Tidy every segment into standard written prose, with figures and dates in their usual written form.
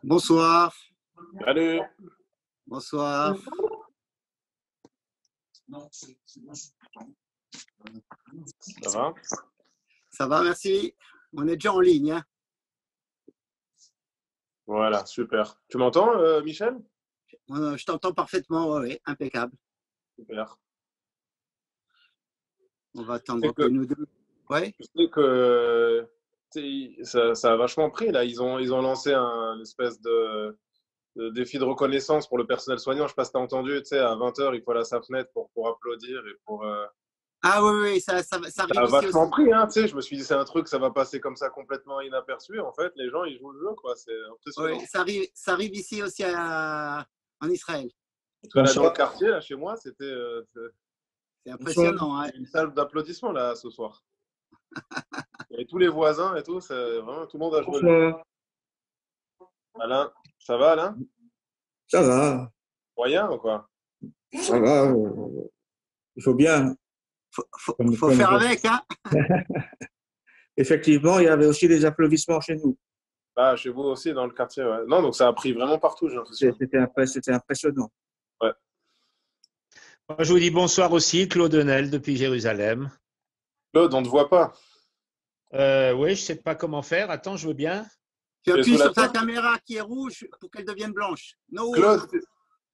Bonsoir. Salut. Bonsoir. Ça va? Ça va, merci. On est déjà en ligne. Hein. Voilà, super. Tu m'entends, Michel? Je t'entends parfaitement, oui, impeccable. Super. On va attendre que nous deux. Ouais. Je sais que ça a vachement pris, là. Ils ont lancé une espèce de défi de reconnaissance pour le personnel soignant. Je ne sais pas si tu as entendu, tu sais, à 20h, il faut aller à sa fenêtre pour applaudir et pour… Ah oui, ça arrive Ça a ici vachement aussi. pris, hein, tu sais. Je me suis dit, c'est un truc, ça va passer comme ça complètement inaperçu. En fait, les gens, ils jouent le jeu, quoi. C'est impressionnant. Oui, ça arrive ici aussi en Israël. Parce que là, dans le quartier, là, chez moi, c'était C'est impressionnant. Hein. une salle d'applaudissements, là, ce soir. Et tous les voisins et tout, c'est vraiment tout le monde a joué. Bonsoir. Alain, ça va, Alain? Ça va, Moyen ou quoi? ça va. Il faut bien. Faut faire avec, hein? Effectivement, il y avait aussi des applaudissements chez nous. Ah, chez vous aussi, dans le quartier, ouais. Non, donc ça a pris vraiment partout, j'ai l'impression. C'était impressionnant. Ouais. Moi, je vous dis bonsoir aussi, Claude Henel depuis Jérusalem. Claude, on ne te voit pas. Oui, je ne sais pas comment faire. Attends, je veux bien. Tu appuies sur ta caméra qui est rouge pour qu'elle devienne blanche. No.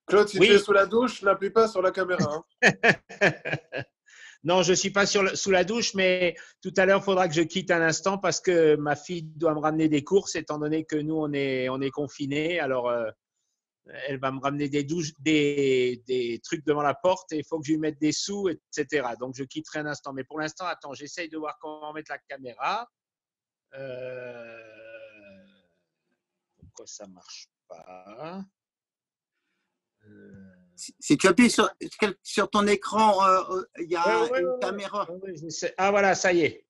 Claude, si tu es sous la douche, n'appuie pas sur la caméra. Hein. Non, je ne suis pas sous la douche, mais tout à l'heure, il faudra que je quitte un instant parce que ma fille doit me ramener des courses, étant donné que nous, on est confinés. Alors, elle va me ramener des trucs devant la porte et il faut que je lui mette des sous, etc. Donc, je quitterai un instant. Mais pour l'instant, attends, j'essaye de voir comment mettre la caméra. Pourquoi ça ne marche pas? Si tu appuies sur ton écran, il y a une caméra. Ah, voilà, ça y est.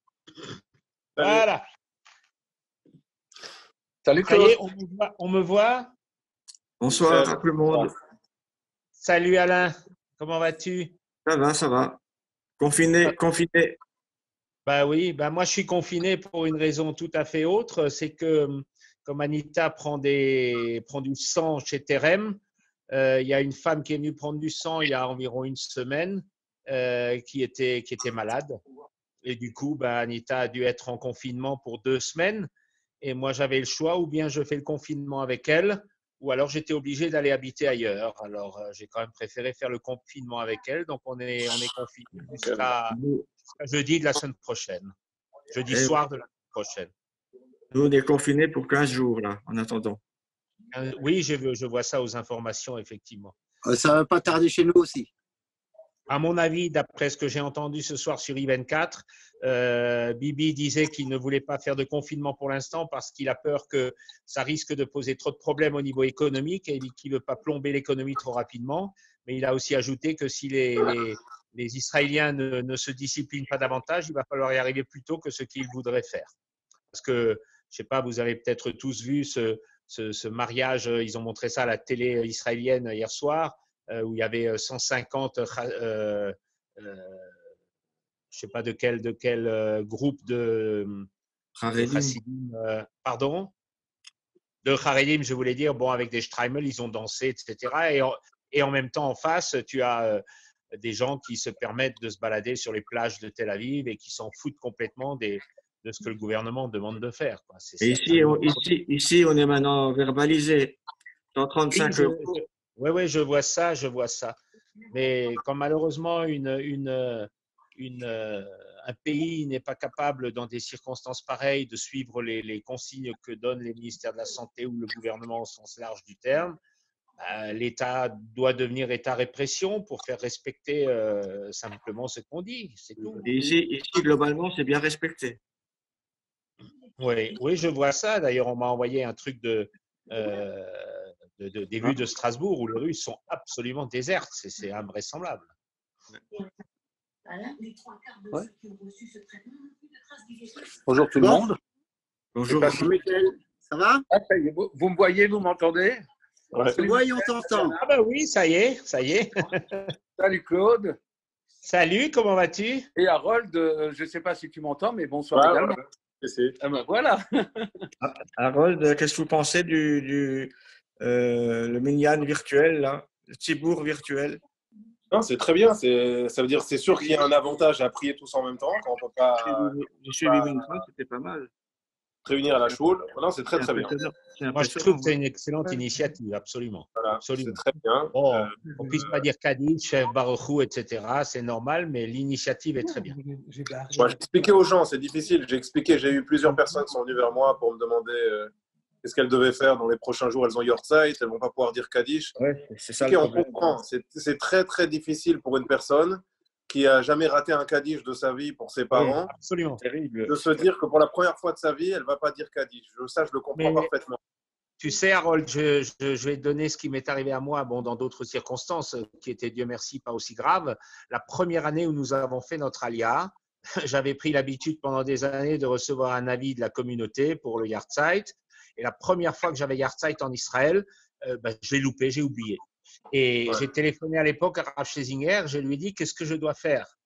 Voilà. Salut Claude. Ça y est, on me voit? Bonsoir à tout le monde. Salut Alain, comment vas-tu? Ça va. Confiné. Bah oui, moi je suis confiné pour une raison tout à fait autre. C'est que comme Anita prend du sang chez Terem, il y a une femme qui est venue prendre du sang il y a environ une semaine qui était malade. Et du coup, Anita a dû être en confinement pour 2 semaines. Et moi, j'avais le choix, ou bien je fais le confinement avec elle, ou alors j'étais obligé d'aller habiter ailleurs. Alors, j'ai quand même préféré faire le confinement avec elle. Donc, on est confiné jusqu'à jeudi de la semaine prochaine. Jeudi soir de la semaine prochaine. Nous, on est confinés pour 15 jours, là, en attendant. Oui, je vois ça aux informations, effectivement. Ça ne va pas tarder chez nous aussi. À mon avis, d'après ce que j'ai entendu ce soir sur I24, Bibi disait qu'il ne voulait pas faire de confinement pour l'instant parce qu'il a peur que ça risque de poser trop de problèmes au niveau économique et qu'il ne veut pas plomber l'économie trop rapidement. Mais il a aussi ajouté que si les Israéliens ne se disciplinent pas davantage, il va falloir y arriver plus tôt que ce qu'ils voudraient faire. Parce que, je ne sais pas, vous avez peut-être tous vu ce mariage, ils ont montré ça à la télé israélienne hier soir, où il y avait 150, je ne sais pas de quel groupe de Chassidim, pardon, de Haredim, je voulais dire, bon, avec des Streimel, ils ont dansé, etc. Et en même temps, en face, tu as des gens qui se permettent de se balader sur les plages de Tel Aviv et qui s'en foutent complètement de ce que le gouvernement demande de faire. Quoi. Et ici, on est maintenant verbalisé. 135 €. Oui, je vois ça. Mais quand malheureusement un pays n'est pas capable, dans des circonstances pareilles, de suivre les consignes que donnent les ministères de la Santé ou le gouvernement au sens large du terme, l'État doit devenir État répression pour faire respecter simplement ce qu'on dit. C'est tout. Et ici, globalement, c'est bien respecté. Oui, je vois ça. D'ailleurs, on m'a envoyé un truc des vues de Strasbourg où les rues sont absolument désertes. C'est invraisemblable. Ouais. Bonjour tout le monde. Bonjour. Michel, ça va? Ça y est, vous me voyez, vous m'entendez? Ouais. On t'entend. Ah oui, ça y est. Salut Claude. Salut, comment vas-tu? Et Harold, je ne sais pas si tu m'entends, mais bonsoir Ouais, également. ouais. Si. Ah ben voilà. Harold, qu'est-ce que vous pensez le minyan virtuel, là, le Tzibour virtuel? Non, c'est très bien. Ça veut dire c'est sûr qu'il y a un avantage à prier tous en même temps quand on ne peut J'ai suivi Mincha, c'était pas mal. se réunir à la choule. Non, c'est très C'est très bien. impressionnant. C'est Moi, je trouve impressionnant. que c'est une excellente initiative, absolument. Voilà, c'est Absolument. très bien. Bon, on ne puisse pas dire Kaddish, chef Baruchou, etc. C'est normal, mais l'initiative est très bien. Moi, j'ai expliqué aux gens, c'est difficile. J'ai eu plusieurs personnes qui sont venues vers moi pour me demander qu'est-ce qu'elles devaient faire dans les prochains jours. Elles ont Yortzeit, elles ne vont pas pouvoir dire Kaddish. Ouais, c'est ça Ok, le on problème. comprend. C'est très très difficile pour une personne qui a jamais raté un Kaddish de sa vie pour ses parents, Absolument. Terrible. de se dire que pour la première fois de sa vie, elle ne va pas dire Kaddish. Ça, je le comprends Mais- parfaitement. Tu sais, Harold, je vais te donner ce qui m'est arrivé à moi, bon, dans d'autres circonstances, qui étaient, Dieu merci, pas aussi graves. La première année où nous avons fait notre alia, j'avais pris l'habitude pendant des années de recevoir un avis de la communauté pour le Yahrzeit. Et la première fois que j'avais Yahrzeit en Israël, je l'ai loupé, j'ai oublié. Et Ouais. j'ai téléphoné à l'époque à Rav Schlesinger, je lui ai dit, qu'est-ce que je dois faire?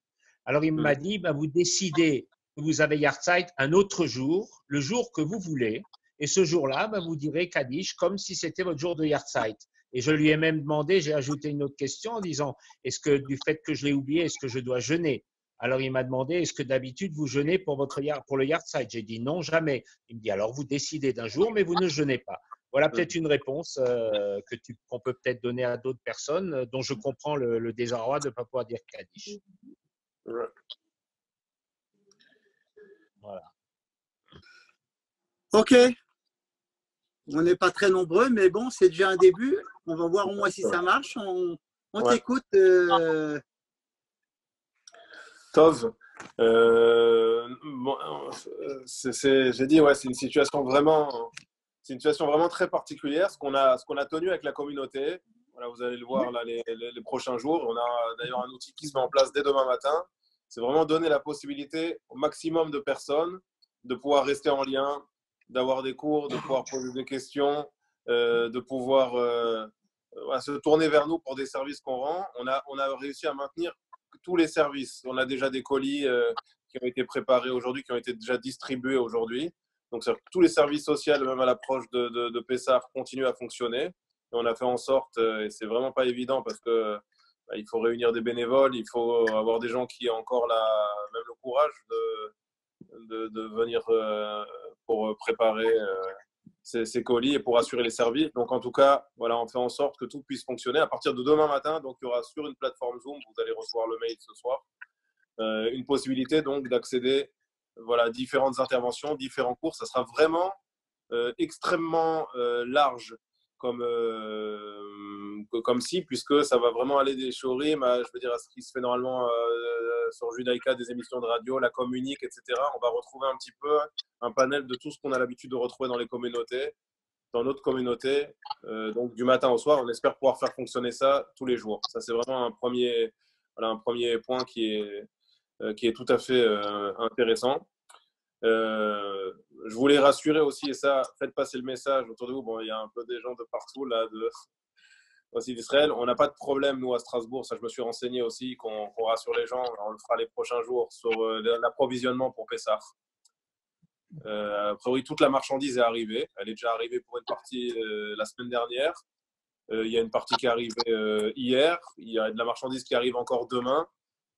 Alors il m'a dit, vous décidez que vous avez Yahrzeit un autre jour, le jour que vous voulez. Et ce jour-là, vous direz Kaddish comme si c'était votre jour de Yahrzeit. Et je lui ai même demandé, j'ai ajouté une autre question en disant, est-ce que du fait que je l'ai oublié, est-ce que je dois jeûner? Alors il m'a demandé, est-ce que d'habitude vous jeûnez pour le Yahrzeit? J'ai dit non, jamais. Il me dit, alors vous décidez d'un jour, mais vous ne jeûnez pas. Voilà peut-être une réponse qu'on peut peut-être donner à d'autres personnes dont je comprends le désarroi de ne pas pouvoir dire Kaddish. Ouais. Voilà. Ok. On n'est pas très nombreux, mais bon, c'est déjà un début. On va voir au moins si ça marche. On Ouais. t'écoute. Tov, j'ai dit, ouais, c'est une situation vraiment très particulière, ce qu'on a tenu avec la communauté. Voilà, vous allez le voir là, les prochains jours. On a d'ailleurs un outil qui se met en place dès demain matin. C'est vraiment donner la possibilité au maximum de personnes de pouvoir rester en lien, d'avoir des cours, de pouvoir poser des questions, de pouvoir se tourner vers nous pour des services qu'on rend. On a réussi à maintenir tous les services. On a déjà des colis qui ont été préparés aujourd'hui, qui ont été déjà distribués aujourd'hui. Donc, tous les services sociaux, même à l'approche de Pessah, continuent à fonctionner. Et on a fait en sorte, et c'est vraiment pas évident parce que il faut réunir des bénévoles, il faut avoir des gens qui ont encore même le courage de venir pour préparer ces colis et pour assurer les services. Donc, en tout cas, voilà, on fait en sorte que tout puisse fonctionner. À partir de demain matin, donc, il y aura sur une plateforme Zoom, vous allez recevoir le mail ce soir, une possibilité donc d'accéder à différentes interventions, différents cours. Ça sera vraiment extrêmement large comme si, puisque ça va vraiment aller des shurim à ce qui se fait normalement sur Judaïka, des émissions de radio, la communique, etc. On va retrouver un petit peu un panel de tout ce qu'on a l'habitude de retrouver dans les communautés, dans notre communauté, donc du matin au soir. On espère pouvoir faire fonctionner ça tous les jours. Ça, c'est vraiment un premier point qui est tout à fait intéressant. Je voulais rassurer aussi, et ça, faites passer le message autour de vous. Bon, il y a un peu des gens de partout, là, aussi d'Israël. On n'a pas de problème, nous, à Strasbourg. Ça, je me suis renseigné aussi, qu'on rassure les gens. On le fera les prochains jours sur l'approvisionnement pour Pessah. A priori, toute la marchandise est arrivée. Elle est déjà arrivée pour une partie la semaine dernière. Il y a une partie qui est arrivée hier. Il y a de la marchandise qui arrive encore demain.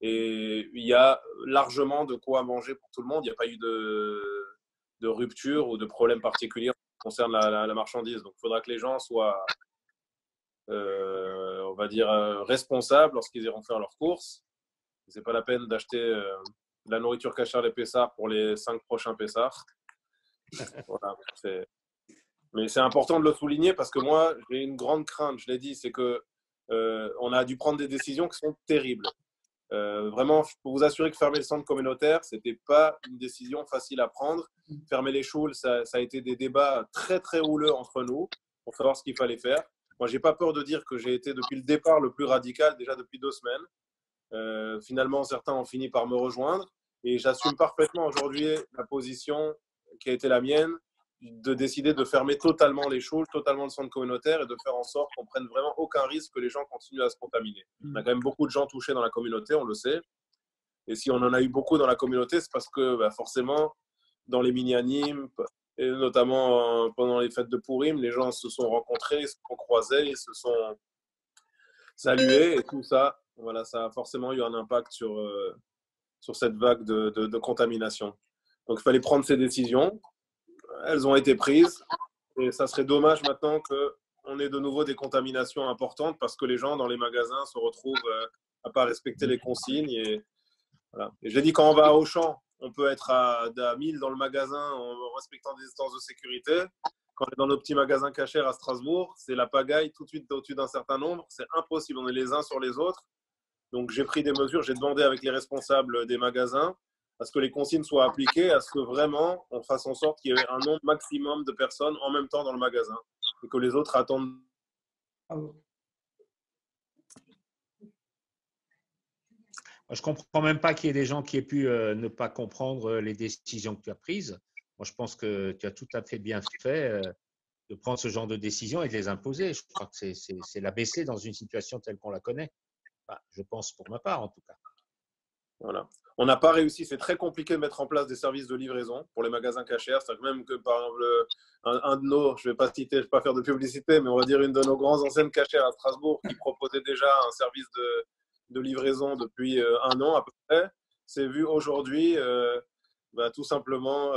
Et il y a largement de quoi manger pour tout le monde. Il n'y a pas eu de rupture ou de problème particulier en ce qui concerne la marchandise. Donc, il faudra que les gens soient, on va dire, responsables lorsqu'ils iront faire leurs courses. Ce n'est pas la peine d'acheter de la nourriture cachère les Pessah pour les 5 prochains Pessah. Voilà, mais c'est important de le souligner parce que moi, j'ai une grande crainte, je l'ai dit, c'est que on a dû prendre des décisions qui sont terribles. Vraiment, je peux vous assurer que fermer le centre communautaire, ce n'était pas une décision facile à prendre. Fermer les choules, ça a été des débats très, très houleux entre nous pour savoir ce qu'il fallait faire. Moi, je n'ai pas peur de dire que j'ai été depuis le départ le plus radical, déjà depuis 2 semaines. Finalement, certains ont fini par me rejoindre et j'assume parfaitement aujourd'hui la position qui a été la mienne de décider de fermer totalement les choses, totalement le centre communautaire et de faire en sorte qu'on prenne vraiment aucun risque que les gens continuent à se contaminer. On a quand même beaucoup de gens touchés dans la communauté, on le sait. Et si on en a eu beaucoup dans la communauté, c'est parce que forcément, dans les mini-animes, et notamment pendant les fêtes de Pourim, les gens se sont rencontrés, se sont croisés, ils se sont salués et tout ça. Voilà, ça a forcément eu un impact sur cette vague de contamination. Donc, il fallait prendre ces décisions. Elles ont été prises. Et ça serait dommage maintenant qu'on ait de nouveau des contaminations importantes parce que les gens dans les magasins se retrouvent à ne pas respecter les consignes. Et, voilà. Et j'ai dit, quand on va à Auchan, on peut être à 1000 dans le magasin en respectant des distances de sécurité. Quand on est dans nos petits magasins cachers à Strasbourg, c'est la pagaille tout de suite au-dessus d'un certain nombre. C'est impossible. On est les uns sur les autres. Donc, j'ai pris des mesures. J'ai demandé avec les responsables des magasins à ce que les consignes soient appliquées, à ce que vraiment on fasse en sorte qu'il y ait un nombre maximum de personnes en même temps dans le magasin et que les autres attendent. Je ne comprends même pas qu'il y ait des gens qui aient pu ne pas comprendre les décisions que tu as prises. Moi, je pense que tu as tout à fait bien fait de prendre ce genre de décisions et de les imposer. Je crois que c'est l'ABC dans une situation telle qu'on la connaît. Enfin, je pense pour ma part, en tout cas. Voilà. On n'a pas réussi, c'est très compliqué de mettre en place des services de livraison pour les magasins cachers. C'est-à-dire même que, par exemple, un de nos, je ne vais pas citer, je ne vais pas faire de publicité, mais on va dire une de nos grandes enseignes cachères à Strasbourg qui proposait déjà un service de livraison depuis un an à peu près, s'est vu aujourd'hui tout simplement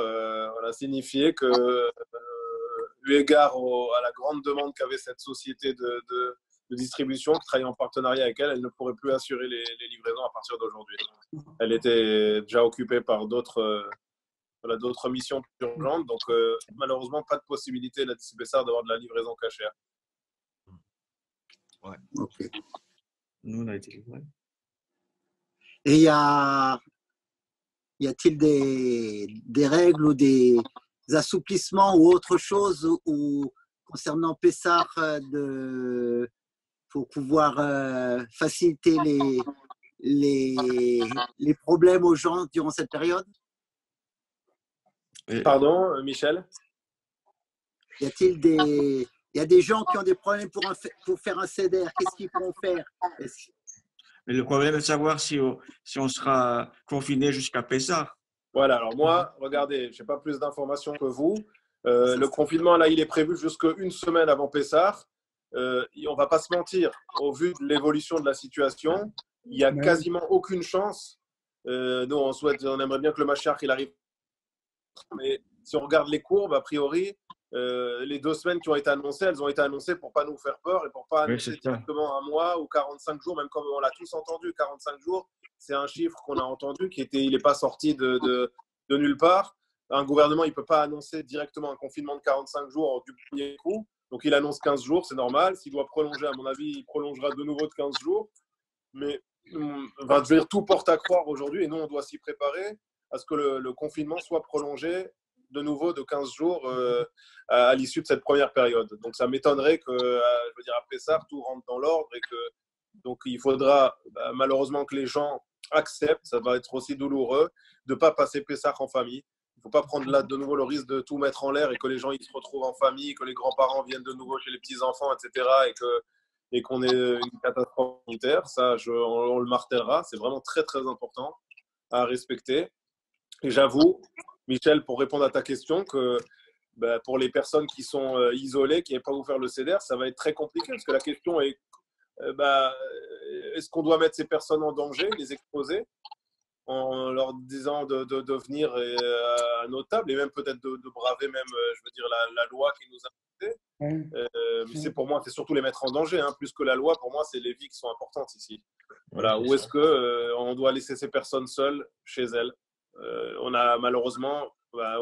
signifier que, eu égard à la grande demande qu'avait cette société de distribution qui travaillait en partenariat avec elle, elle ne pourrait plus assurer les livraisons à partir d'aujourd'hui. Elle était déjà occupée par d'autres missions plus urgentes, donc malheureusement pas de possibilité la DCPSAR d'avoir de la livraison cachère. Ouais. Ok. Nous, on a été livrés. Et y a-t-il des règles ou des assouplissements ou autre chose concernant Pessah pour pouvoir faciliter les problèmes aux gens durant cette période? Pardon, Michel? Y a-t-il des gens qui ont des problèmes pour faire un CEDER? Qu'est-ce qu'ils vont faire? Mais le problème est de savoir si on sera confiné jusqu'à Pessah. Voilà, alors moi, regardez, je n'ai pas plus d'informations que vous. Le confinement, là, il est prévu jusqu'à une semaine avant Pessah. On ne va pas se mentir, au vu de l'évolution de la situation, il n'y a quasiment aucune chance. Nous, on aimerait bien que le Mashiach il arrive. Mais si on regarde les courbes, a priori, les 2 semaines qui ont été annoncées, elles ont été annoncées pour ne pas nous faire peur et pour ne pas annoncer directement un mois ou 45 jours, même comme on l'a tous entendu, 45 jours, c'est un chiffre qu'on a entendu, il n'est pas sorti de nulle part. Un gouvernement, il ne peut pas annoncer directement un confinement de 45 jours du premier coup. Donc, il annonce 15 jours, c'est normal. S'il doit prolonger, à mon avis, il prolongera de nouveau de 15 jours. Mais tout porte à croire aujourd'hui, et nous, on doit s'y préparer à ce que le confinement soit prolongé de nouveau de 15 jours à l'issue de cette première période. Donc, ça m'étonnerait que, à Pessah, tout rentre dans l'ordre et que donc, il faudra malheureusement que les gens acceptent, ça va être aussi douloureux, de ne pas passer Pessah en famille. Il ne faut pas prendre là de nouveau le risque de tout mettre en l'air et que les gens ils se retrouvent en famille, que les grands-parents viennent de nouveau chez les petits-enfants, etc. Et qu'on ait une catastrophe sanitaire. Ça, on le martèlera. C'est vraiment très, très important à respecter. Et j'avoue, Michel, pour répondre à ta question, que pour les personnes qui sont isolées, qui n'aiment pas vous faire le CEDER, ça va être très compliqué parce que la question est est-ce qu'on doit mettre ces personnes en danger, les exposer en leur disant de venir à nos tables et même peut-être de braver même, la loi qui nous a imposée. Pour moi, c'est surtout les mettre en danger, hein, plus que la loi. Pour moi, c'est les vies qui sont importantes ici. Voilà. Ou est-ce qu'on doit laisser ces personnes seules chez elles? On a malheureusement, la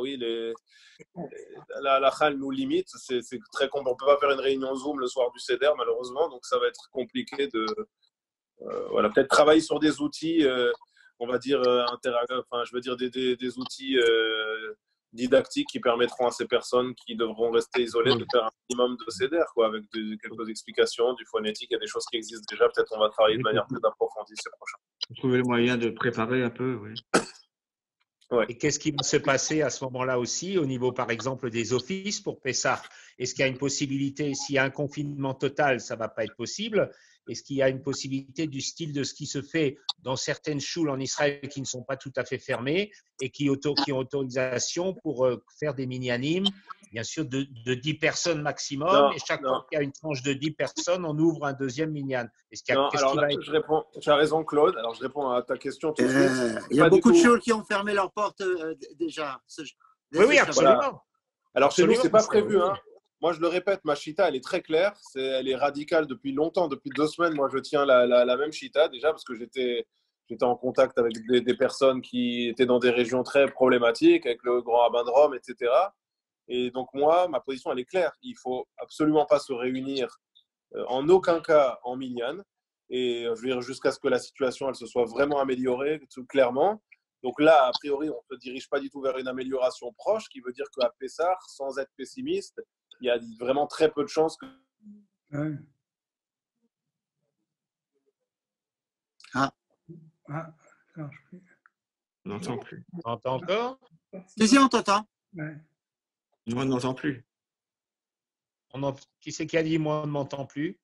HAL nous limite. C'est très compliqué. On ne peut pas faire une réunion Zoom le soir du CEDER, malheureusement. Donc, ça va être compliqué peut-être travailler sur des outils, on va dire, des outils didactiques qui permettront à ces personnes qui devront rester isolées de faire un minimum de CEDER, avec quelques explications, du phonétique, il y a des choses qui existent déjà. Peut-être on va travailler de manière plus approfondie ces prochains. Trouver le moyen de préparer un peu, oui. Ouais. Et qu'est-ce qui va se passer à ce moment-là aussi au niveau, par exemple, des offices pour Pessah? Est-ce qu'il y a une possibilité, s'il y a un confinement total, ça ne va pas être possible? Est-ce qu'il y a une possibilité du style de ce qui se fait dans certaines choules en Israël qui ne sont pas tout à fait fermées et qui ont autorisation pour faire des mini-animes, bien sûr, de 10 personnes maximum, Non, et chaque non, fois qu'il y a une tranche de 10 personnes, on ouvre un deuxième mini-an. non. Qu'est-ce Alors qui là, va être… je réponds. Tu as raison, Claude. Alors, je réponds à ta question tout de suite. Il y a Pas du beaucoup de tout. choses qui ont fermé leurs portes déjà. Oui, oui, Shabbat. absolument. Voilà. Alors, chez nous, Absolument, c'est pas Michel, prévu. oui. Hein. Moi, je le répète, ma chita, elle est très claire. Elle est radicale depuis longtemps. Depuis 2 semaines, moi, je tiens la même chita déjà parce que j'étais en contact avec des personnes qui étaient dans des régions très problématiques, avec le grand rabbin de Rome, etc. Et donc, moi, ma position, elle est claire. Il faut absolument pas se réunir en aucun cas en minyan. Et je veux dire, jusqu'à ce que la situation elle se soit vraiment améliorée, tout clairement. Donc là, a priori, on ne se dirige pas du tout vers une amélioration proche, qui veut dire qu'à Pessah, sans être pessimiste, il y a vraiment très peu de chances que… Ouais. Ah, Ah, ça marche plus. On n'entend plus. Tu entends encore? si, on t'entend. Ouais. Moi, on n'entend plus. Qui c'est qui a dit moi on ne m'entend plus?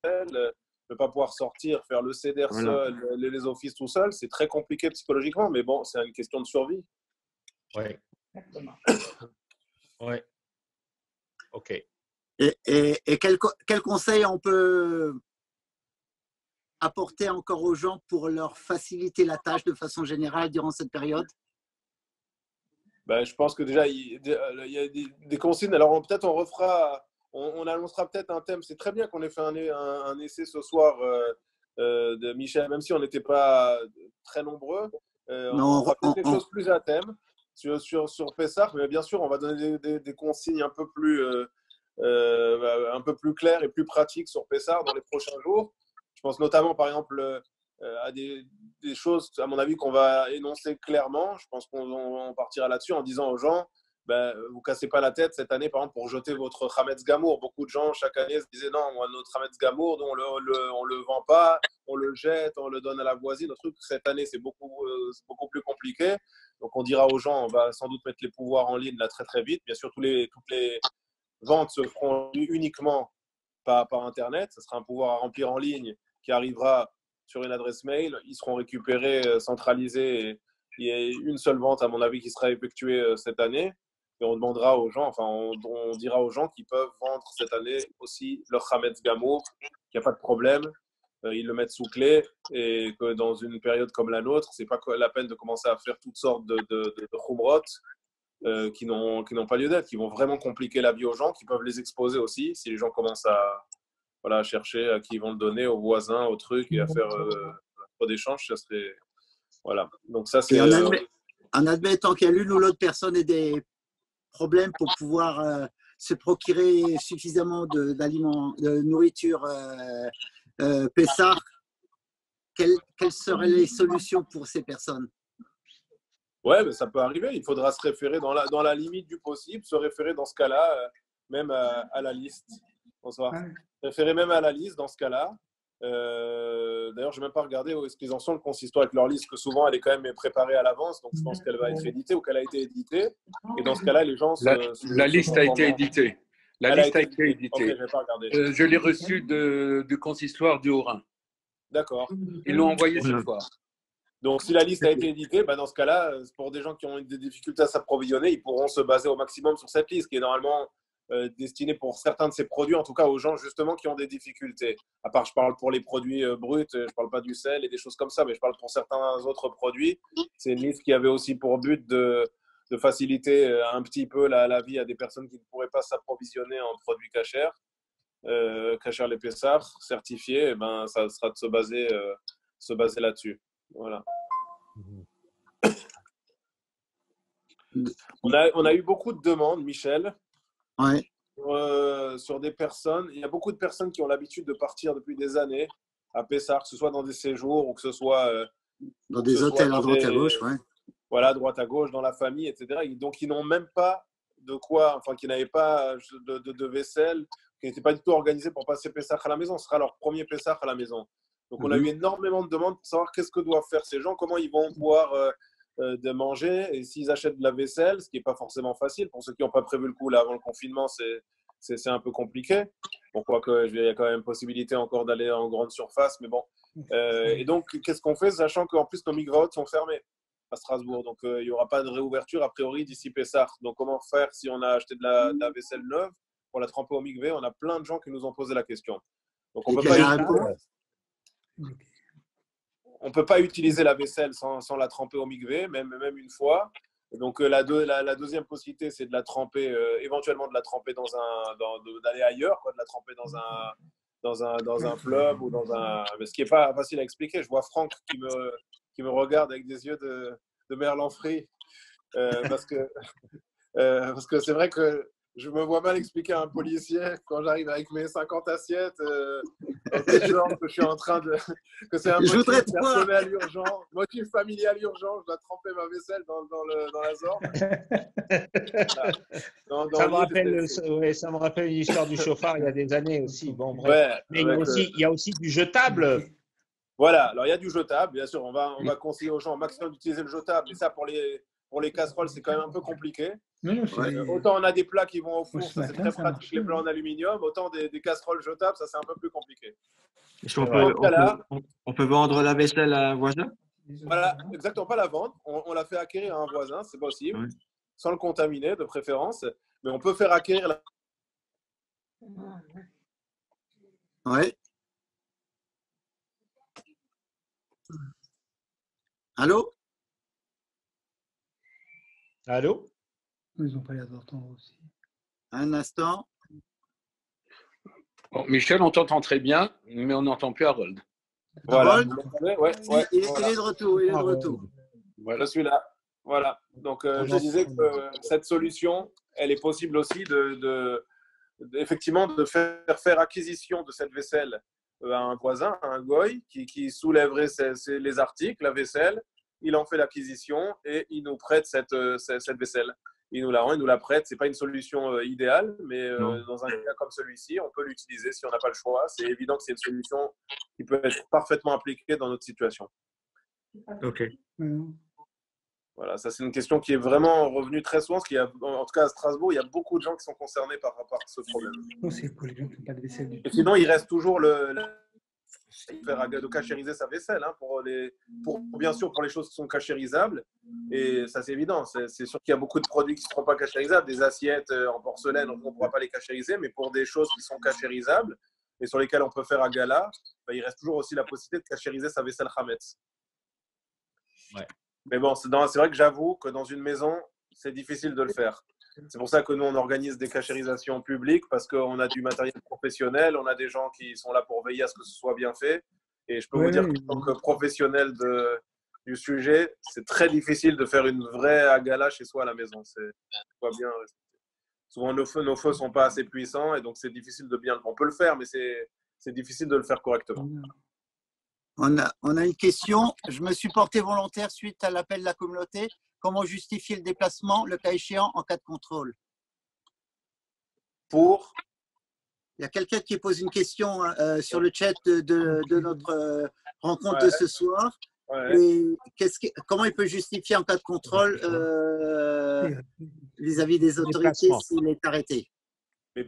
ne pas pouvoir sortir, faire le CEDER Voilà. seul, les offices tout seul, c'est très compliqué psychologiquement, mais bon, c'est une question de survie. Oui. Exactement. Oui. OK. Et quel conseil on peut apporter encore aux gens pour leur faciliter la tâche de façon générale durant cette période? Ben, je pense que déjà, il y a des consignes. Alors, peut-être on refera, on annoncera peut-être un thème. C'est très bien qu'on ait fait un essai ce soir de Michel, même si on n'était pas très nombreux. Non, On fera peut-être quelque chose plus à thème sur Pessah, mais bien sûr, on va donner des consignes un peu plus claires et plus pratiques sur Pessah dans les prochains jours. Je pense notamment, par exemple, à des choses, à mon avis, qu'on va énoncer clairement. Je pense qu'on partira là-dessus en disant aux gens, ben, vous cassez pas la tête cette année, par exemple, pour jeter votre Hametz Gamour. Beaucoup de gens, chaque année, se disaient, non, moi, notre Hametz Gamour, on le vend pas, on le jette, on le donne à la voisine. Notre truc, cette année, c'est beaucoup plus compliqué. Donc, on dira aux gens, on va sans doute mettre les pouvoirs en ligne là très, très vite. Bien sûr, toutes les ventes se feront uniquement par Internet. Ce sera un pouvoir à remplir en ligne qui arrivera sur une adresse mail. Ils seront récupérés, centralisés. Et il y a une seule vente, à mon avis, qui sera effectuée cette année. Et on demandera aux gens, enfin, on dira aux gens qu'ils peuvent vendre cette année aussi leur Hametz Gamour, qu'il n'y a pas de problème. Ils le mettent sous clé et que dans une période comme la nôtre, c'est pas la peine de commencer à faire toutes sortes de chumrot qui n'ont pas lieu d'être, qui vont vraiment compliquer la vie aux gens, qui peuvent les exposer aussi si les gens commencent à chercher à qui ils vont le donner, aux voisins, aux trucs et à faire trop d'échanges. Ça serait… Voilà. Donc ça, c'est… En admettant qu'il y a l'une ou l'autre personne ait des problèmes pour pouvoir se procurer suffisamment d'aliments, de nourriture Pessah, quelles seraient les solutions pour ces personnes? Ouais, mais ça peut arriver. Il faudra se référer dans la limite du possible, se référer dans ce cas-là, même à la liste. Bonsoir. Ouais. Référer même à la liste dans ce cas-là. D'ailleurs, je n'ai même pas regardé où est-ce qu'ils en sont, le consistoire avec leur liste, que souvent elle est quand même préparée à l'avance, donc je pense qu'elle va être éditée ou qu'elle a été éditée. Et dans ce cas-là, les gens La liste a été éditée. La liste a été éditée. Ok, je vais pas regarder. Je l'ai reçue du consistoire du Haut-Rhin. D'accord. Ils l'ont envoyée ce soir. Donc, si la liste a été éditée, bah, dans ce cas-là, pour des gens qui ont des difficultés à s'approvisionner, ils pourront se baser au maximum sur cette liste qui est normalement destinée pour certains de ces produits, en tout cas aux gens justement qui ont des difficultés. À part, je parle pour les produits bruts, je ne parle pas du sel et des choses comme ça, mais je parle pour certains autres produits. C'est une liste qui avait aussi pour but de faciliter un petit peu la vie à des personnes qui ne pourraient pas s'approvisionner en produits cachers, cachers les Pessar, certifiés. Et ben, ça sera de se baser là-dessus. Voilà. On a eu beaucoup de demandes, Michel, Ouais. sur des personnes. Il y a beaucoup de personnes qui ont l'habitude de partir depuis des années à Pessar, que ce soit dans des séjours ou que ce soit dans des hôtels à droite à gauche, ouais. Voilà, à droite à gauche, dans la famille, etc. Et donc, ils n'ont même pas de quoi, enfin, qui n'avaient pas de vaisselle, qui n'étaient pas du tout organisés pour passer Pessah à la maison. Ce sera leur premier Pessah à la maison. Donc, on a eu énormément de demandes pour savoir qu'est-ce que doivent faire ces gens, comment ils vont pouvoir de manger. Et s'ils achètent de la vaisselle, ce qui n'est pas forcément facile, pour ceux qui n'ont pas prévu le coup là, avant le confinement, c'est un peu compliqué. Bon, quoique il y a quand même possibilité encore d'aller en grande surface, mais bon. Et donc, qu'est-ce qu'on fait, sachant qu'en plus, nos mikvaot sont fermés à Strasbourg. Donc, il n'y aura pas de réouverture, a priori, d'ici Pessah. Donc, comment faire si on a acheté de la vaisselle neuve pour la tremper au mikvé? On a plein de gens qui nous ont posé la question. Donc, on ne peut pas utiliser la vaisselle sans la tremper au mikvé, même une fois. Donc, la deuxième possibilité, c'est de la tremper, éventuellement de la tremper d'aller ailleurs, quoi, de la tremper dans un fleuve ou mais ce qui n'est pas facile à expliquer. Je vois Franck qui me regarde avec des yeux de merlan-frit parce que c'est vrai que je me vois mal expliquer à un policier quand j'arrive avec mes 50 assiettes que je suis en train de… que c'est un motif personnel urgent, motif familial urgent, je dois tremper ma vaisselle dans la zorbe. Ça me rappelle une histoire du chauffard il y a des années aussi. Bon, bref. Ouais, mais il y a aussi du jetable. Voilà, alors il y a du jetable, bien sûr, on va conseiller aux gens au maximum d'utiliser le jetable, mais ça pour les casseroles, c'est quand même un peu compliqué. Autant on a des plats qui vont au four, ça c'est très pratique, les plats en aluminium, autant des casseroles jetables, ça c'est un peu plus compliqué. Est-ce qu'on peut vendre la vaisselle à un voisin? Voilà, exactement, pas la vendre, on la fait acquérir à un voisin, c'est possible, sans le contaminer de préférence, mais on peut faire acquérir la… Ouais. Allô? Allô? Ils n'ont pas l'air d'entendre aussi. Un instant. Bon, Michel, on t'entend très bien, mais on n'entend plus Harold. Voilà. Il est de retour. Il est de retour. Voilà, je suis là. Voilà. Donc, je disais que cette solution, elle est possible aussi effectivement de faire acquisition de cette vaisselle à un voisin, à un goy, qui soulèverait les articles, la vaisselle. Il en fait l'acquisition et il nous prête cette vaisselle. Il nous la rend, il nous la prête. Ce n'est pas une solution idéale, mais dans un cas comme celui-ci, on peut l'utiliser si on n'a pas le choix. C'est évident que c'est une solution qui peut être parfaitement appliquée dans notre situation. OK. Voilà, ça c'est une question qui est vraiment revenue très souvent, parce en tout cas à Strasbourg, il y a beaucoup de gens qui sont concernés par ce problème. Non, c'est pour les gens qui n'ont pas de vaisselle du tout. Et sinon, il reste toujours de cachériser sa vaisselle, hein, bien sûr pour les choses qui sont cachérisables, et ça c'est évident, c'est sûr qu'il y a beaucoup de produits qui ne seront pas cachérisables, des assiettes en porcelaine, on ne pourra pas les cachériser, mais pour des choses qui sont cachérisables et sur lesquelles on peut faire agala, il reste toujours aussi la possibilité de cachériser sa vaisselle Hametz. Ouais. Mais bon, c'est vrai que j'avoue que dans une maison, c'est difficile de le faire. C'est pour ça que nous, on organise des cachérisations publiques, parce qu'on a du matériel professionnel, on a des gens qui sont là pour veiller à ce que ce soit bien fait. Et je peux vous dire qu'en tant que professionnel du sujet, c'est très difficile de faire une vraie agala chez soi à la maison. C'est pas bien. Souvent, nos feux ne sont pas assez puissants, et donc c'est difficile de bien… On peut le faire, mais c'est difficile de le faire correctement. On a une question. Je me suis porté volontaire suite à l'appel de la communauté. Comment justifier le déplacement, le cas échéant, en cas de contrôle? Il y a quelqu'un qui pose une question sur le chat de notre rencontre de ce soir. Et comment il peut justifier en cas de contrôle vis-à-vis des autorités s'il est arrêté? Mais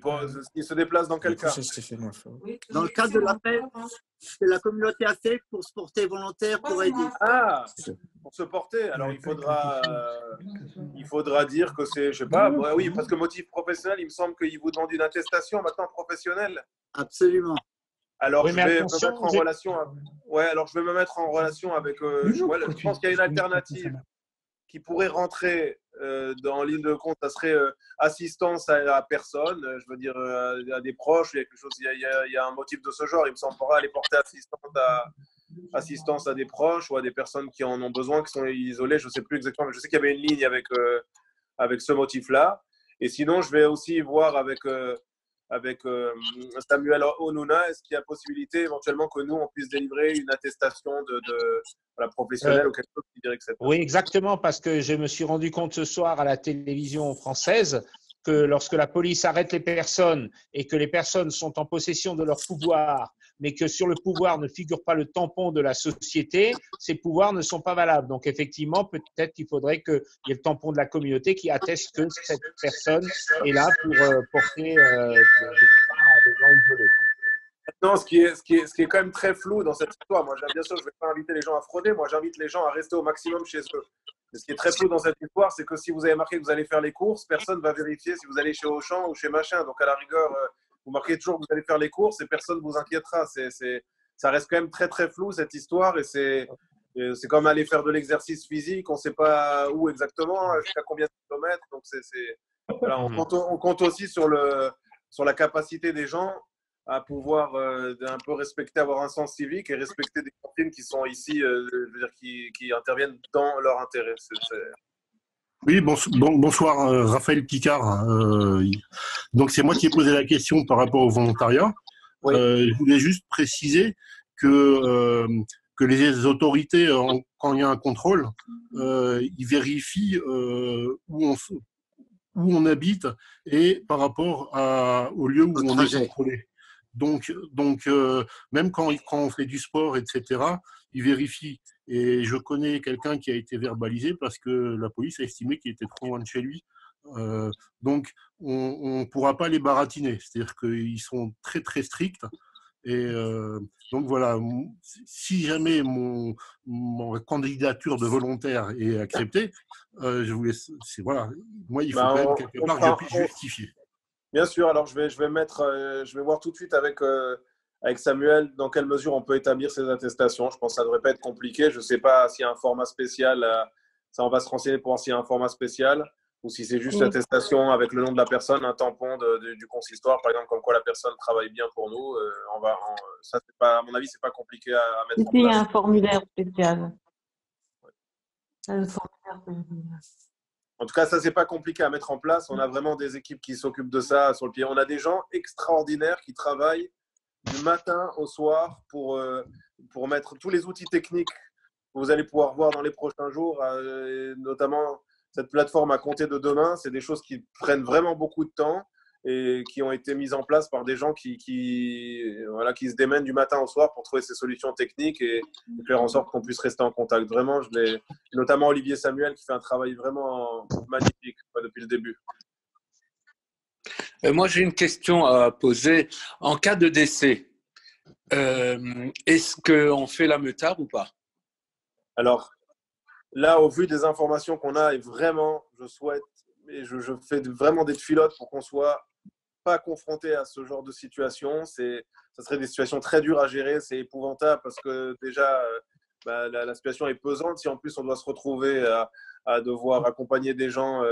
il se déplace dans quel cas? Dans le cadre de l'appel que la communauté a fait pour se porter volontaire pour aider. Ah, pour se porter. Alors il faudra dire que c'est, je sais pas, oui, parce que motif professionnel, il me semble qu'il vous demande une attestation maintenant professionnelle. Absolument. Alors je vais me mettre en relation. Alors je vais me mettre en relation avec. Je pense qu'il y a une alternative qui pourrait rentrer en ligne de compte, ça serait assistance à personne, je veux dire à des proches, il y a quelque chose, il y a un motif de ce genre, il me semble, pour aller porter assistance à des proches ou à des personnes qui en ont besoin, qui sont isolées, je ne sais plus exactement, mais je sais qu'il y avait une ligne avec ce motif-là. Et sinon, je vais aussi voir avec Samuel Onuna, est-ce qu'il y a possibilité éventuellement que nous, on puisse délivrer une attestation de professionnelle ou quelque chose qui dirait que c'est… Oui, exactement, parce que je me suis rendu compte ce soir à la télévision française que lorsque la police arrête les personnes et que les personnes sont en possession de leur pouvoir mais que sur le pouvoir ne figure pas le tampon de la société, ces pouvoirs ne sont pas valables. Donc effectivement, peut-être qu'il faudrait qu'il y ait le tampon de la communauté qui atteste que cette personne est là pour porter des gens isolés. Non, ce qui est quand même très flou dans cette histoire, moi, bien sûr, je ne vais pas inviter les gens à frauder, moi, j'invite les gens à rester au maximum chez eux. Et ce qui est très flou dans cette histoire, c'est que si vous avez marqué que vous allez faire les courses, personne ne va vérifier si vous allez chez Auchan ou chez machin. Donc, à la rigueur, vous marquez toujours que vous allez faire les courses et personne ne vous inquiétera. Ça reste quand même très, très flou, cette histoire. Et c'est comme aller faire de l'exercice physique. On ne sait pas où exactement, jusqu'à combien de kilomètres. Donc, voilà, on compte aussi sur la capacité des gens à pouvoir un peu respecter, avoir un sens civique et respecter des consignes qui sont ici, je veux dire, qui interviennent dans leur intérêt. Oui, bonsoir, Raphaël Picard. Donc, c'est moi qui ai posé la question par rapport au volontariat. Oui. Je voulais juste préciser que les autorités, quand il y a un contrôle, ils vérifient où on habite et par rapport au lieu où on est contrôlé. Donc même quand on fait du sport, etc., ils vérifient. Et je connais quelqu'un qui a été verbalisé parce que la police a estimé qu'il était trop loin de chez lui. Donc, on ne pourra pas les baratiner. C'est-à-dire qu'ils sont très, très stricts. Et donc, voilà, si jamais mon candidature de volontaire est acceptée, je vous laisse. Voilà, moi, il faut quand même quelque part que je puisse justifier. Bien sûr, alors je vais voir tout de suite avec Samuel dans quelle mesure on peut établir ces attestations. Je pense que ça ne devrait pas être compliqué. Je ne sais pas s'il y a un format spécial. Ça, on va se renseigner pour voir s'il y a un format spécial ou si c'est juste l'attestation avec le nom de la personne, un tampon du consistoire, par exemple, comme quoi la personne travaille bien pour nous. Ça, à mon avis, ce n'est pas compliqué à mettre en place. Il y a un formulaire spécial. Ouais. En tout cas, ça, c'est pas compliqué à mettre en place. On a vraiment des équipes qui s'occupent de ça sur le pied. On a des gens extraordinaires qui travaillent du matin au soir pour mettre tous les outils techniques que vous allez pouvoir voir dans les prochains jours, notamment cette plateforme à compter de demain. C'est des choses qui prennent vraiment beaucoup de temps et qui ont été mises en place par des gens qui se démènent du matin au soir pour trouver ces solutions techniques et faire en sorte qu'on puisse rester en contact. Vraiment, notamment Olivier Samuel qui fait un travail vraiment magnifique depuis le début. Moi, j'ai une question à poser. En cas de décès, est-ce qu'on fait la meutarde ou pas? Alors, là, au vu des informations qu'on a, et vraiment, je souhaite, et je fais vraiment des filottes pour qu'on soit pas confronté à ce genre de situation. Ça serait des situations très dures à gérer, c'est épouvantable parce que déjà, la situation est pesante. Si en plus on doit se retrouver à devoir accompagner des gens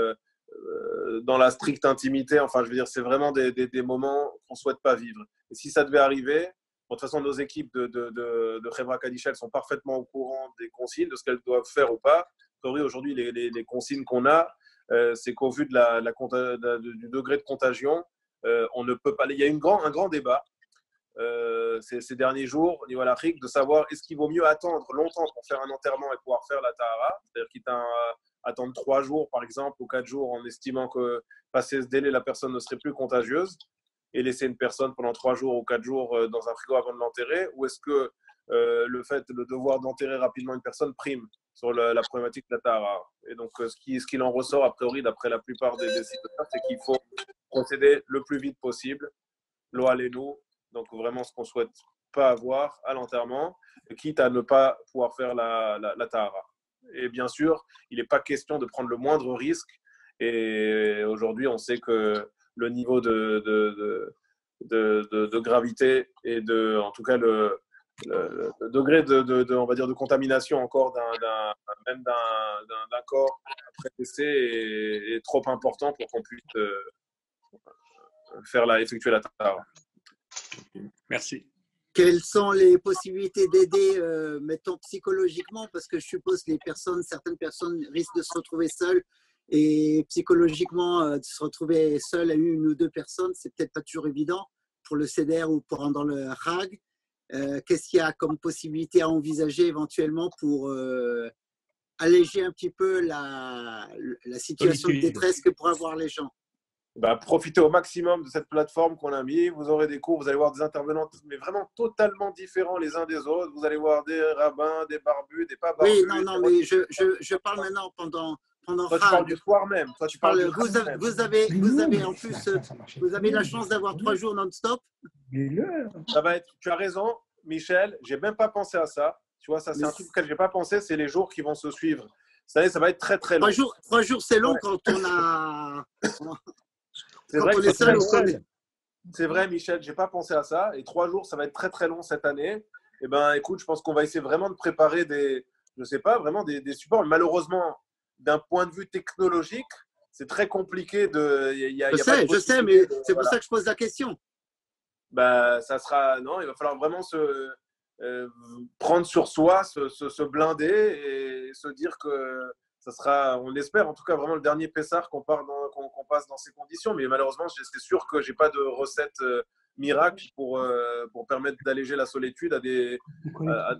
dans la stricte intimité, enfin, je veux dire, c'est vraiment des moments qu'on ne souhaite pas vivre. Et si ça devait arriver, de toute façon, nos équipes de Khebra Kadisha sont parfaitement au courant des consignes, de ce qu'elles doivent faire ou pas. Aujourd'hui, les consignes qu'on a, c'est qu'au vu du degré de contagion, on ne peut pas. Il y a un grand débat ces derniers jours au niveau de l'Afrique de savoir est-ce qu'il vaut mieux attendre longtemps pour faire un enterrement et pouvoir faire la tahara, c'est-à-dire quitte à attendre 3 jours par exemple ou 4 jours en estimant que passé ce délai la personne ne serait plus contagieuse et laisser une personne pendant 3 jours ou 4 jours dans un frigo avant de l'enterrer, ou est-ce que le devoir d'enterrer rapidement une personne prime sur la problématique de la tahara. Et donc ce qu'il en ressort a priori d'après la plupart des décideurs, c'est qu'il faut procéder le plus vite possible, l'eau à nous, donc vraiment ce qu'on ne souhaite pas avoir à l'enterrement, quitte à ne pas pouvoir faire la tahara. Et bien sûr, il n'est pas question de prendre le moindre risque, et aujourd'hui on sait que le niveau de gravité et en tout cas le degré on va dire de contamination encore d'un corps après décès est trop important pour qu'on puisse effectuer la tahara. Merci. Quelles sont les possibilités d'aider, mettons psychologiquement, parce que je suppose que certaines personnes risquent de se retrouver seules et psychologiquement de se retrouver seule à 1 ou 2 personnes, c'est peut-être pas toujours évident pour le CEDER ou pour dans le RAG. Qu'est-ce qu'il y a comme possibilité à envisager éventuellement pour alléger un petit peu la situation de détresse que pourraient avoir les gens? bah, profitez au maximum de cette plateforme qu'on a mis. Vous aurez des cours, vous allez voir des intervenants, mais vraiment totalement différents les uns des autres. Vous allez voir des rabbins, des barbus, des pas barbus. Oui, non, mais je parle maintenant pendant Toi, tu parles du soir même. Toi, tu parles du vous avez en plus, vous avez la chance d'avoir 3 jours non-stop. Ça va être, tu as raison, Michel, j'ai même pas pensé à ça. Tu vois, ça, c'est un truc auquel j'ai pas pensé, c'est les jours qui vont se suivre. Ça va être très, très long. 3 jours, c'est long quand on a. Quand on est seul. C'est vrai, Michel, j'ai pas pensé à ça. Et 3 jours, ça va être très, très long cette année. Eh ben, écoute, je pense qu'on va essayer vraiment de préparer je sais pas, vraiment des supports. Malheureusement, d'un point de vue technologique, c'est très compliqué de. Je sais, mais c'est pour ça que je pose la question. Bah, ça sera. Non, il va falloir vraiment prendre sur soi, se blinder et se dire que ça sera, on l'espère, en tout cas vraiment le dernier Pessar qu'on passe dans ces conditions. Mais malheureusement, c'est sûr que j'ai pas de recette miracle pour permettre d'alléger la solitude à des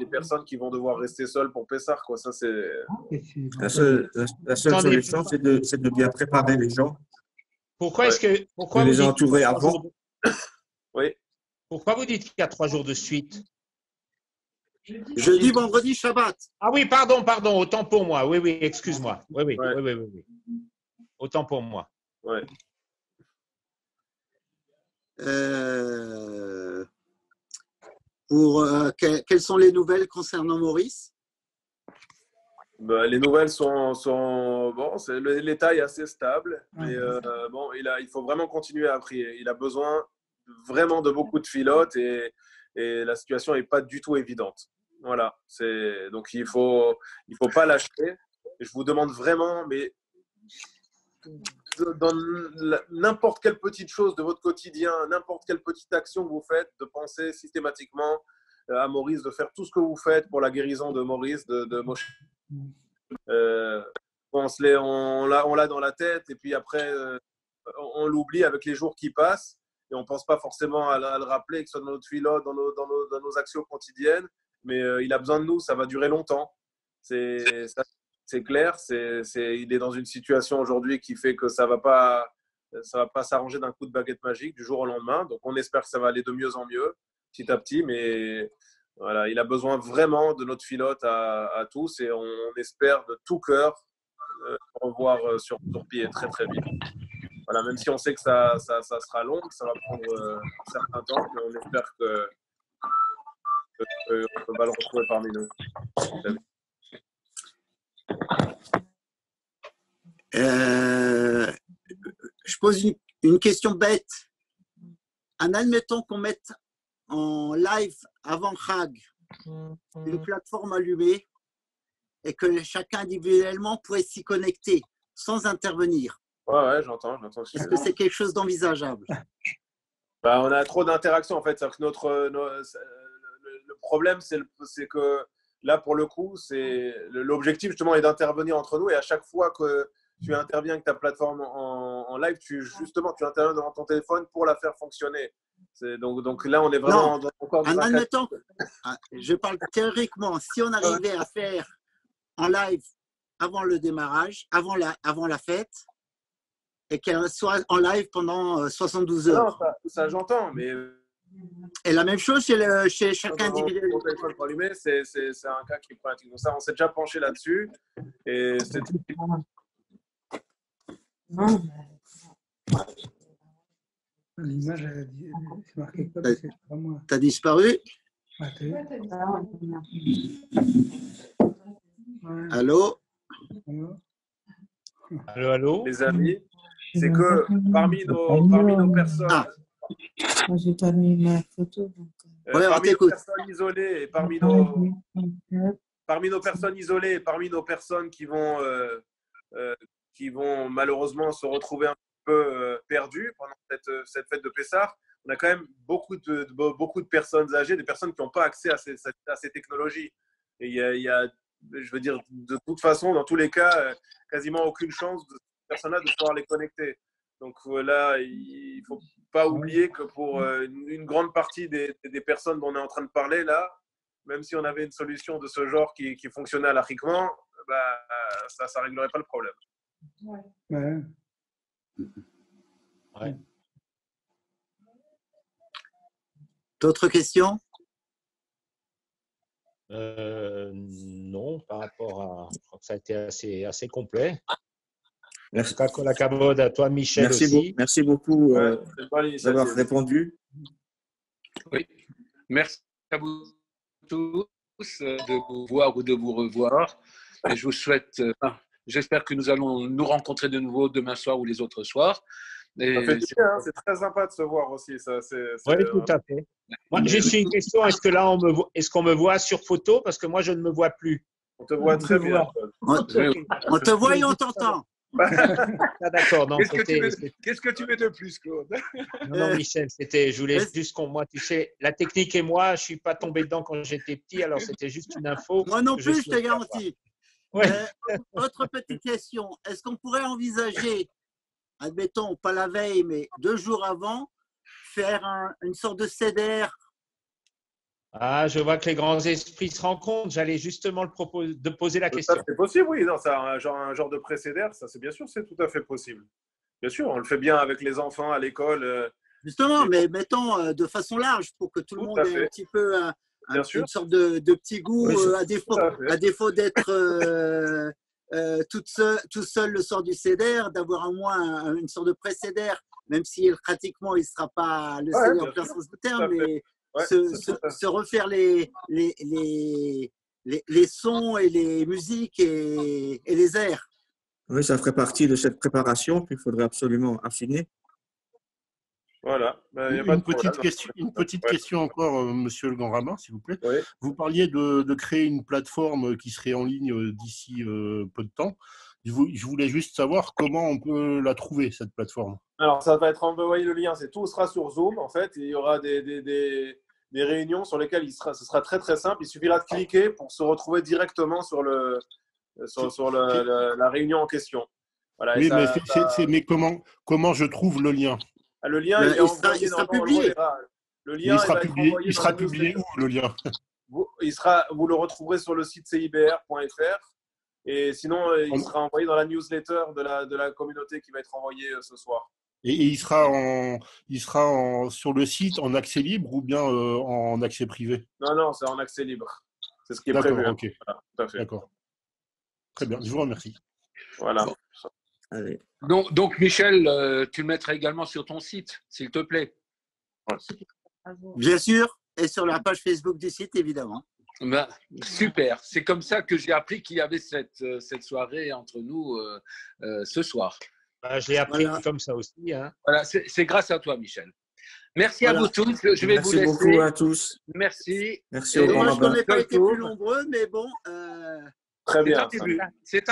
personnes qui vont devoir rester seules pour Pessar, quoi. Ça, c'est... La seule solution, c'est de bien préparer les gens. Pourquoi de les entourer avant. Oui. Pourquoi vous dites qu'il y a 3 jours de suite? Jeudi, vendredi, Shabbat. Ah oui, pardon, autant pour moi. Oui, excuse-moi. Oui. Autant pour moi. Ouais. Quelles sont les nouvelles concernant Maurice? Bah, les nouvelles sont bon, l'état est assez stable, mais bon, il faut vraiment continuer à prier. Il a besoin vraiment de beaucoup de filotes et la situation n'est pas du tout évidente. Voilà, donc il faut pas lâcher. Et je vous demande vraiment, mais dans n'importe quelle petite chose de votre quotidien, n'importe quelle petite action que vous faites, de penser systématiquement à Maurice, de faire tout ce que vous faites pour la guérison de Maurice, de Moshe. On l'a dans la tête et puis après on l'oublie avec les jours qui passent et on ne pense pas forcément à le rappeler, que ce soit dans notre philo, dans nos actions quotidiennes, mais il a besoin de nous, ça va durer longtemps, c'est clair, il est dans une situation aujourd'hui qui fait que ça va pas s'arranger d'un coup de baguette magique du jour au lendemain, donc on espère que ça va aller de mieux en mieux petit à petit, mais voilà, il a besoin vraiment de notre filote à tous et on espère de tout cœur revoir sur pied très très vite. Voilà, même si on sait que ça sera long, que ça va prendre un certain temps, mais on espère qu'on va le retrouver parmi nous. Je pose une question bête. En admettant qu'on mette en live avant Chag une plateforme allumée et que chacun individuellement pourrait s'y connecter sans intervenir. Ouais, j'entends. Est-ce que c'est quelque chose d'envisageable? Bah, on a trop d'interactions en fait. Que le problème, c'est que là, pour le coup, l'objectif justement est d'intervenir entre nous et à chaque fois que tu interviens avec ta plateforme en live, tu interviens devant ton téléphone pour la faire fonctionner. Donc là, on est vraiment encore en admettant, je parle théoriquement, si on arrivait à faire en live avant le démarrage, avant la fête, et qu'elle soit en live pendant 72 heures. Non, ça j'entends, mais... Et la même chose chez chacun individuellement. C'est un cas qui est pratique. Donc ça, on s'est déjà penché là-dessus. Et c'est... L'image, c'est marqué quoi? T'as disparu? Allô? Allô? Les amis, c'est que parmi nos personnes... Moi, j'ai pas mis ma photo. Parmi nos personnes isolées et parmi nos personnes isolées et parmi nos personnes qui vont malheureusement se retrouver un peu perdues pendant cette fête de Pessah, on a quand même beaucoup de personnes âgées, des personnes qui n'ont pas accès à ces technologies. Et il y a, je veux dire, de toute façon, dans tous les cas, quasiment aucune chance de ces personnes-là de pouvoir les connecter. Donc là, il ne faut pas oublier que pour une grande partie des personnes dont on est en train de parler là, même si on avait une solution de ce genre qui fonctionnait halachiquement, ça ne réglerait pas le problème. Ouais. Ouais. D'autres questions? Non, par rapport à. Je crois que ça a été assez complet. Merci. La cabode à toi, Michel, aussi. Merci beaucoup Ouais, c'est pas l'initiative. d'avoir répondu. Oui. Merci à vous tous de vous voir ou de vous revoir. Et je vous souhaite, j'espère que nous allons nous rencontrer de nouveau demain soir ou les autres soirs. Et Ça fait du bien, hein, c'est très sympa de se voir aussi. Oui, tout à fait. Moi, juste une question. Est-ce que là, est-ce qu'on me voit sur photo? Parce que moi, je ne me vois plus. On te voit très bien. On te voit et on t'entend. Ah, d'accord. Non, Qu'est-ce que tu veux de plus, Claude? non, Michel, je voulais juste moi, tu sais, la technique et moi, je ne suis pas tombé dedans quand j'étais petit, alors c'était juste une info. Moi non plus, je te souhaitais garantis. Ouais. Autre petite question. Est-ce qu'on pourrait envisager, admettons, pas la veille, mais 2 jours avant, faire une sorte de CDR? Ah, je vois que les grands esprits se rencontrent. J'allais justement poser la question. Ça, c'est possible, oui. Non, c'est un genre de précédère. Ça, c'est bien sûr, c'est tout à fait possible. Bien sûr, on le fait bien avec les enfants à l'école. Justement, mais mettons de façon large pour que tout le monde ait un petit peu une sorte de petit goût, Oui, à défaut d'être tout seul le soir du CDR, d'avoir au moins une sorte de précédère, même si pratiquement il ne sera pas le CDR en plein sens du terme, mais se refaire les sons et les musiques et les airs. Oui, ça ferait partie de cette préparation qu'il faudrait absolument affiner. Voilà. Une petite question encore, Monsieur Le Grand Rabbin, s'il vous plaît. Oui. Vous parliez de créer une plateforme qui serait en ligne d'ici peu de temps. Je voulais juste savoir comment on peut la trouver, cette plateforme. Alors, ça va être envoyé le lien. Tout sera sur Zoom, en fait. Et il y aura des réunions sur lesquelles ce sera très, très simple. Il suffira de cliquer pour se retrouver directement sur la réunion en question. Voilà, oui, mais comment je trouve le lien? Le lien, il sera publié. Le lien, il sera publié où, le lien? Vous le retrouverez sur le site cibr.fr. Et sinon, il sera envoyé dans la newsletter de la communauté qui va être envoyée ce soir. Et il sera sur le site en accès libre ou bien en accès privé? Non, c'est en accès libre. C'est ce qui est prévu. D'accord, ok. Voilà, tout à fait. D'accord. Très bien, je vous remercie. Voilà. Bon. Allez. Donc, Michel, tu le mettras également sur ton site, s'il te plaît. Bien sûr, et sur la page Facebook du site, évidemment. Ben, super, c'est comme ça que j'ai appris qu'il y avait cette soirée entre nous ce soir. Je l'ai appris comme ça aussi. Hein. Voilà, c'est grâce à toi, Michel. Merci à vous tous. Je vais vous laisser. Merci beaucoup à tous. Merci. Merci au grand rabbin. rabbin. On n'a pas été plus nombreux, mais bon. Très bien. C'est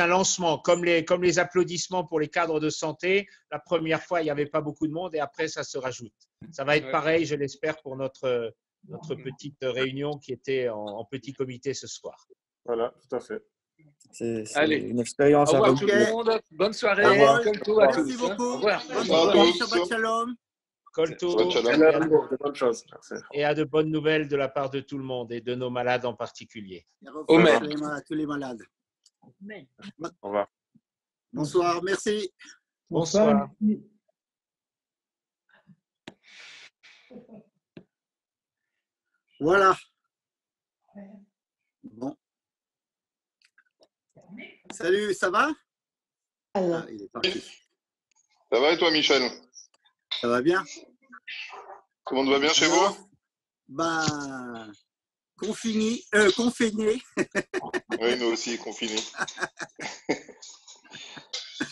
un lancement, comme les applaudissements pour les cadres de santé. La première fois, il n'y avait pas beaucoup de monde et après, ça se rajoute. Ça va être pareil, je l'espère, pour notre petite réunion qui était en petit comité ce soir. Voilà, tout à fait. C'est une expérience à revoir tout le monde. Bonne soirée. Merci beaucoup. Au revoir. Shabbat shalom. Bonne chose. Et à de bonnes nouvelles de la part de tout le monde et de nos malades en particulier. À tous les malades. Au revoir. Bonsoir, merci. Bonsoir. Voilà. Bon. Salut, ça va? Il est parti. Ça va et toi, Michel? Ça va bien? Tout le monde va bien chez vous? Confiné. Oui, nous aussi, confinés.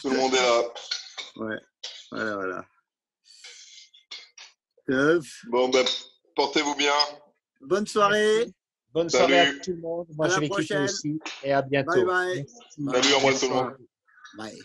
Tout le monde est là. Ouais, voilà. Bon, portez-vous bien. Bonne soirée. Bonne soirée à tout le monde. Moi, je vais quitter aussi. Et à bientôt. Bye bye. Salut, au revoir tout le monde. Bye.